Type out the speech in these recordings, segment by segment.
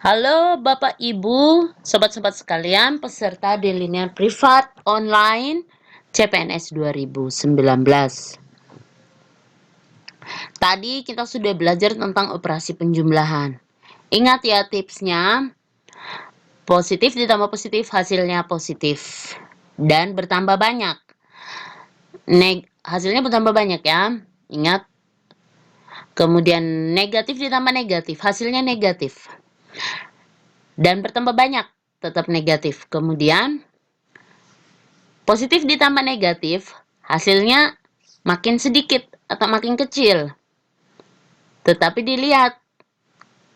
Halo Bapak Ibu, sobat-sobat sekalian, peserta di linear privat online CPNS 2019. Tadi kita sudah belajar tentang operasi penjumlahan. Ingat ya tipsnya, positif ditambah positif hasilnya positif dan bertambah banyak. Hasilnya bertambah banyak ya, ingat. Kemudian negatif ditambah negatif, hasilnya negatif. Dan bertambah banyak, tetap negatif. Kemudian positif ditambah negatif, hasilnya makin sedikit atau makin kecil. Tetapi dilihat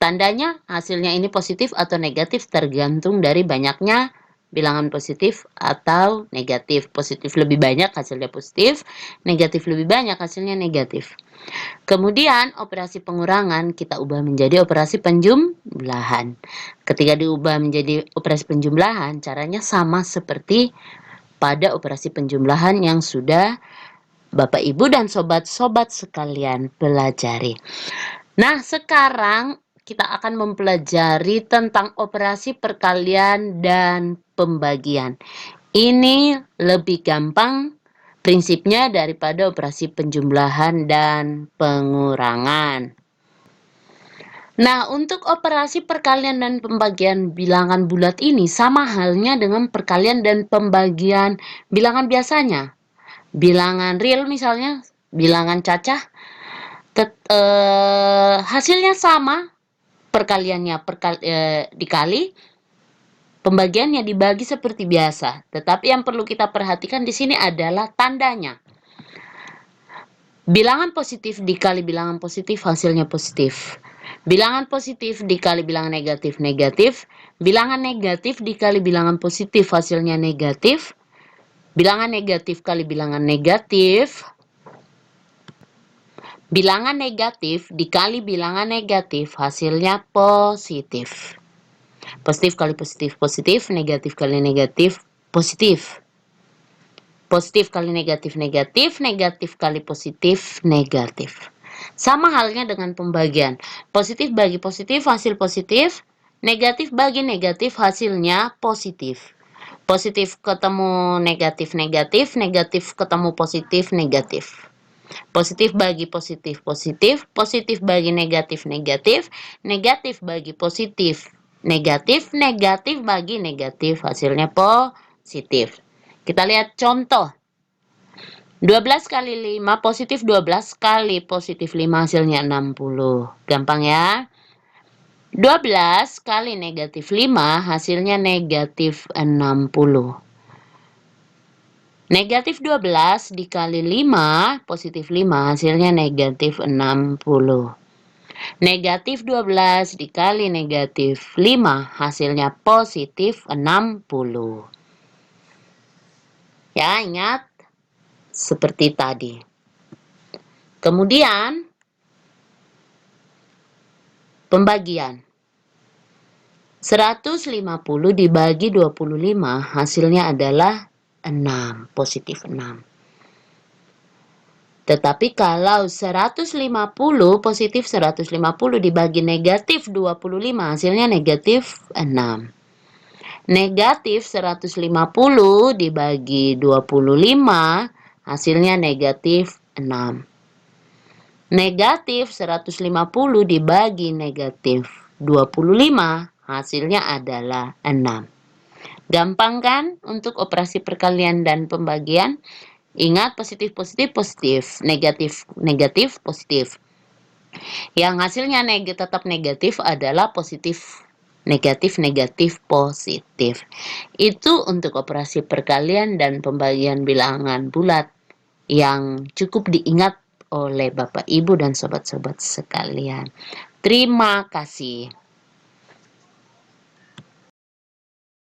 tandanya hasilnya ini positif atau negatif tergantung dari banyaknya bilangan positif atau negatif. Positif lebih banyak hasilnya positif, negatif lebih banyak hasilnya negatif. Kemudian operasi pengurangan kita ubah menjadi operasi penjumlahan. Ketika diubah menjadi operasi penjumlahan, caranya sama seperti pada operasi penjumlahan yang sudah Bapak Ibu dan sobat-sobat sekalian pelajari. Nah, sekarang kita akan mempelajari tentang operasi perkalian dan pembagian. Ini lebih gampang prinsipnya daripada operasi penjumlahan dan pengurangan. Nah, untuk operasi perkalian dan pembagian bilangan bulat ini sama halnya dengan perkalian dan pembagian bilangan biasanya. Bilangan real misalnya, bilangan cacah, hasilnya sama, perkaliannya dikali, pembagiannya dibagi seperti biasa. Tetapi yang perlu kita perhatikan di sini adalah tandanya. Bilangan positif dikali bilangan positif hasilnya positif. Bilangan positif dikali bilangan negatif negatif. Bilangan negatif dikali bilangan positif hasilnya negatif. Bilangan negatif kali bilangan negatif. Bilangan negatif dikali bilangan negatif hasilnya positif. Positif kali positif positif, negatif kali negatif positif. Positif kali negatif negatif, negatif kali positif negatif. Sama halnya dengan pembagian. Positif bagi positif hasil positif, negatif bagi negatif hasilnya positif. Positif ketemu negatif negatif, negatif ketemu positif negatif. Positif bagi positif positif, positif bagi negatif negatif, negatif bagi positif negatif, negatif bagi negatif hasilnya positif. Kita lihat contoh. 12 kali 5 positif 12 kali positif 5 hasilnya 60. Gampang ya. 12 kali negatif 5 hasilnya negatif 60. Negatif 12 dikali 5, positif 5, hasilnya negatif 60. Negatif 12 dikali negatif 5, hasilnya positif 60. Ya, ingat. Seperti tadi. Kemudian, pembagian. 150 dibagi 25, hasilnya adalah 6, positif 6. Tetapi kalau 150 positif 150 dibagi negatif 25 hasilnya negatif 6. Negatif 150 dibagi 25 hasilnya negatif 6. Negatif 150 dibagi negatif 25 hasilnya adalah 6. Gampang kan untuk operasi perkalian dan pembagian? Ingat positif, positif, positif. Negatif, negatif, positif. Yang hasilnya tetap negatif adalah positif, negatif, negatif, positif. Itu untuk operasi perkalian dan pembagian bilangan bulat yang cukup diingat oleh Bapak, Ibu, dan sobat-sobat sekalian. Terima kasih.